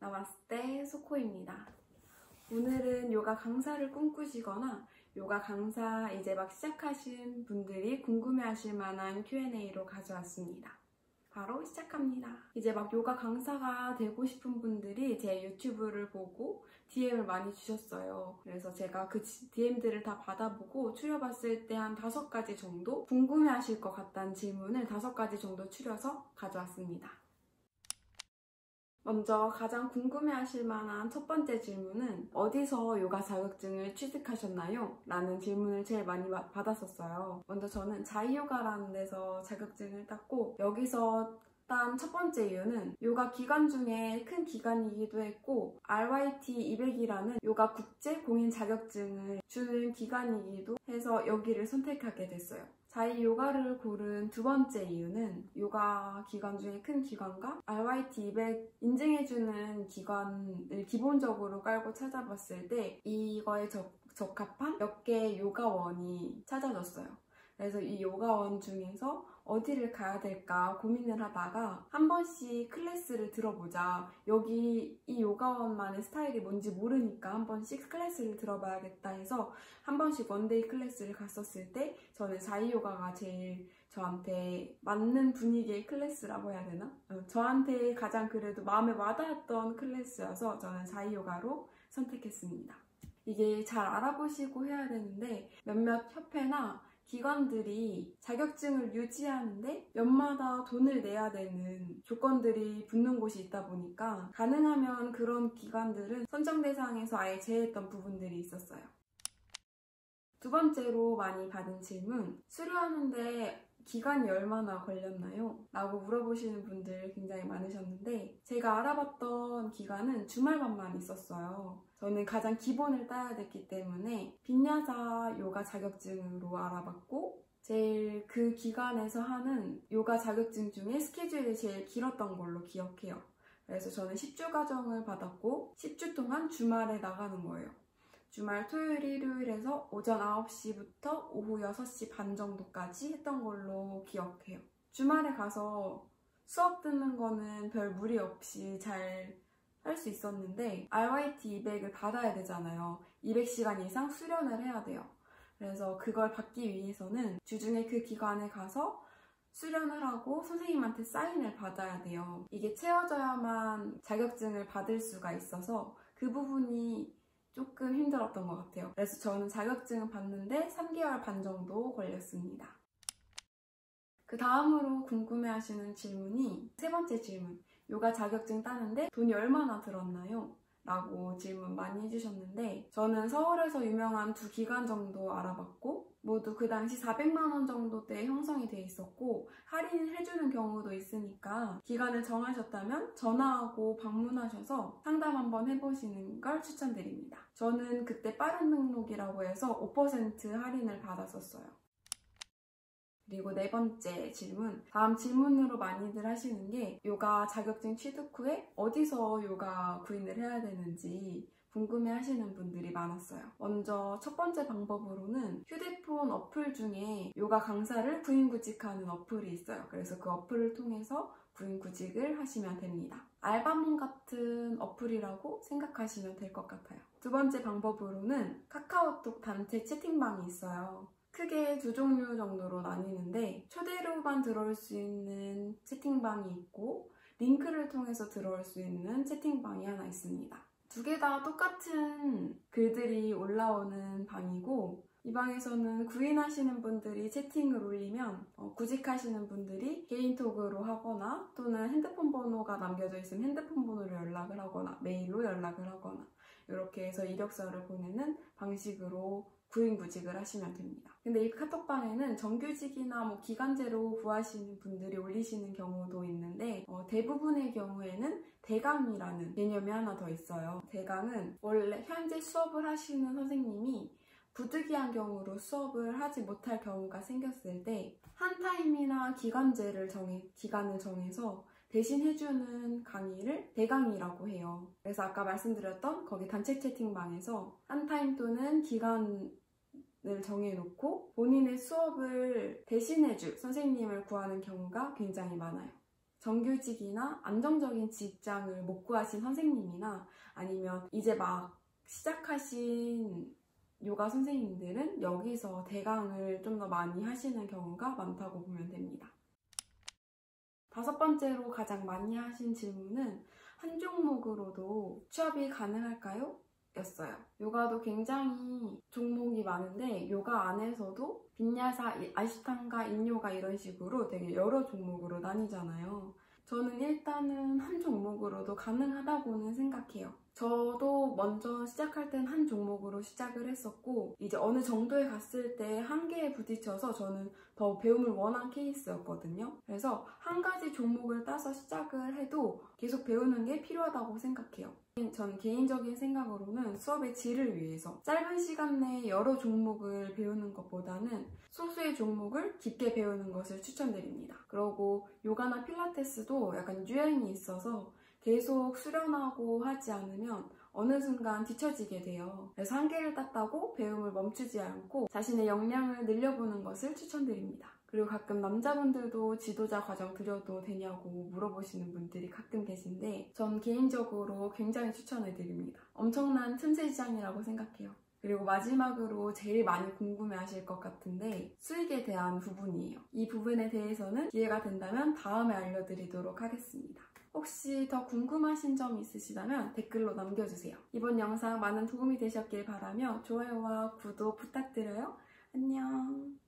나마스테, 소코입니다. 오늘은 요가 강사를 꿈꾸시거나 요가 강사 이제 막 시작하신 분들이 궁금해하실 만한 Q&A로 가져왔습니다. 바로 시작합니다. 이제 막 요가 강사가 되고 싶은 분들이 제 유튜브를 보고 DM을 많이 주셨어요. 그래서 제가 그 DM들을 다 받아보고 추려봤을 때 한 5가지 정도 궁금해하실 것 같다는 질문을 5가지 정도 추려서 가져왔습니다. 먼저 가장 궁금해하실 만한 첫 번째 질문은 어디서 요가 자격증을 취득하셨나요? 라는 질문을 제일 많이 받았었어요. 먼저 저는 자이요가라는 데서 자격증을 땄고, 여기서 딴 첫 번째 이유는 요가 기관 중에 큰 기관이기도 했고, RYT 200이라는 요가 국제 공인 자격증을 주는 기관이기도 해서 여기를 선택하게 됐어요. 자이 요가를 고른 두 번째 이유는 요가 기관 중에 큰 기관과 RYT 200 인증해주는 기관을 기본적으로 깔고 찾아봤을 때 이거에 적합한 몇 개의 요가원이 찾아졌어요. 그래서 이 요가원 중에서 어디를 가야 될까 고민을 하다가 한 번씩 클래스를 들어보자. 여기 이 요가원만의 스타일이 뭔지 모르니까 한 번씩 클래스를 들어봐야겠다 해서 한 번씩 원데이 클래스를 갔었을 때 저는 자이요가가 제일 저한테 맞는 분위기의 클래스라고 해야 되나? 저한테 가장 그래도 마음에 와닿았던 클래스여서 저는 자이요가로 선택했습니다. 이게 잘 알아보시고 해야 되는데 몇몇 협회나 기관들이 자격증을 유지하는데 연마다 돈을 내야 되는 조건들이 붙는 곳이 있다 보니까 가능하면 그런 기관들은 선정 대상에서 아예 제외했던 부분들이 있었어요. 두 번째로 많이 받은 질문, 수료하는데 기간이 얼마나 걸렸나요? 라고 물어보시는 분들 굉장히 많으셨는데 제가 알아봤던 기간은 주말반만 있었어요. 저는 가장 기본을 따야 됐기 때문에 빈야사 요가 자격증으로 알아봤고 제일 그 기간에서 하는 요가 자격증 중에 스케줄이 제일 길었던 걸로 기억해요. 그래서 저는 10주 과정을 받았고 10주 동안 주말에 나가는 거예요. 주말 토요일, 일요일에서 오전 9시부터 오후 6시 반 정도까지 했던 걸로 기억해요. 주말에 가서 수업 듣는 거는 별 무리 없이 잘 할 수 있었는데 RYT 200을 받아야 되잖아요. 200시간 이상 수련을 해야 돼요. 그래서 그걸 받기 위해서는 주중에 그 기관에 가서 수련을 하고 선생님한테 사인을 받아야 돼요. 이게 채워져야만 자격증을 받을 수가 있어서 그 부분이 조금 힘들었던 것 같아요. 그래서 저는 자격증을 받는데 3개월 반 정도 걸렸습니다. 그 다음으로 궁금해하시는 질문이 세 번째 질문. 요가 자격증 따는데 돈이 얼마나 들었나요? 라고 질문 많이 해주셨는데 저는 서울에서 유명한 두 기관 정도 알아봤고 모두 그 당시 400만 원 정도대 형성이 돼 있었고 할인을 해주는 경우도 있으니까 기간을 정하셨다면 전화하고 방문하셔서 상담 한번 해보시는 걸 추천드립니다. 저는 그때 빠른 등록이라고 해서 5% 할인을 받았었어요. 그리고 네 번째 질문, 다음 질문으로 많이들 하시는 게 요가 자격증 취득 후에 어디서 요가 구인을 해야 되는지 궁금해 하시는 분들이 많았어요. 먼저 첫 번째 방법으로는 휴대폰 어플 중에 요가 강사를 구인구직하는 어플이 있어요. 그래서 그 어플을 통해서 구인구직을 하시면 됩니다. 알바몬 같은 어플이라고 생각하시면 될 것 같아요. 두 번째 방법으로는 카카오톡 단체 채팅방이 있어요. 크게 두 종류 정도로 나뉘는데 초대로만 들어올 수 있는 채팅방이 있고 링크를 통해서 들어올 수 있는 채팅방이 하나 있습니다. 두 개 다 똑같은 글들이 올라오는 방이고 이 방에서는 구인하시는 분들이 채팅을 올리면 구직하시는 분들이 개인톡으로 하거나 또는 핸드폰 번호가 남겨져 있으면 핸드폰 번호로 연락을 하거나 메일로 연락을 하거나 이렇게 해서 이력서를 보내는 방식으로 구인구직을 하시면 됩니다. 근데 이 카톡방에는 정규직이나 기간제로 구하시는 분들이 올리시는 경우도 있는데 대부분의 경우에는 대강이라는 개념이 하나 더 있어요. 대강은 원래 현재 수업을 하시는 선생님이 부득이한 경우로 수업을 하지 못할 경우가 생겼을 때 한 타임이나 기간을 정해서 대신 해주는 강의를 대강의라고 해요. 그래서 아까 말씀드렸던 거기 단체 채팅방에서 한 타임 또는 기간을 정해놓고 본인의 수업을 대신해줄 선생님을 구하는 경우가 굉장히 많아요. 정규직이나 안정적인 직장을 못 구하신 선생님이나 아니면 이제 막 시작하신 요가 선생님들은 여기서 대강을 좀 더 많이 하시는 경우가 많다고 보면 됩니다. 5번째로 가장 많이 하신 질문은 한 종목으로도 취업이 가능할까요? 였어요. 요가도 굉장히 종목이 많은데 요가 안에서도 빈야사, 아시탄가, 인요가 이런 식으로 되게 여러 종목으로 나뉘잖아요. 저는 일단은 한 종목으로도 가능하다고는 생각해요. 저도 먼저 시작할 땐 한 종목으로 시작을 했었고 이제 어느 정도에 갔을 때 한계에 부딪혀서 저는 더 배움을 원한 케이스였거든요. 그래서 한 가지 종목을 따서 시작을 해도 계속 배우는 게 필요하다고 생각해요. 전 개인적인 생각으로는 수업의 질을 위해서 짧은 시간 내에 여러 종목을 배우는 것보다는 소수의 종목을 깊게 배우는 것을 추천드립니다. 그리고 요가나 필라테스도 약간 유행이 있어서 계속 수련하고 하지 않으면 어느 순간 뒤처지게 돼요. 그래서 한계를 땄다고 배움을 멈추지 않고 자신의 역량을 늘려보는 것을 추천드립니다. 그리고 가끔 남자분들도 지도자 과정 들여도 되냐고 물어보시는 분들이 가끔 계신데 전 개인적으로 굉장히 추천해드립니다. 엄청난 틈새 시장이라고 생각해요. 그리고 마지막으로 제일 많이 궁금해하실 것 같은데 수익에 대한 부분이에요. 이 부분에 대해서는 기회가 된다면 다음에 알려드리도록 하겠습니다. 혹시 더 궁금하신 점 있으시다면 댓글로 남겨주세요. 이번 영상 많은 도움이 되셨길 바라며 좋아요와 구독 부탁드려요. 안녕.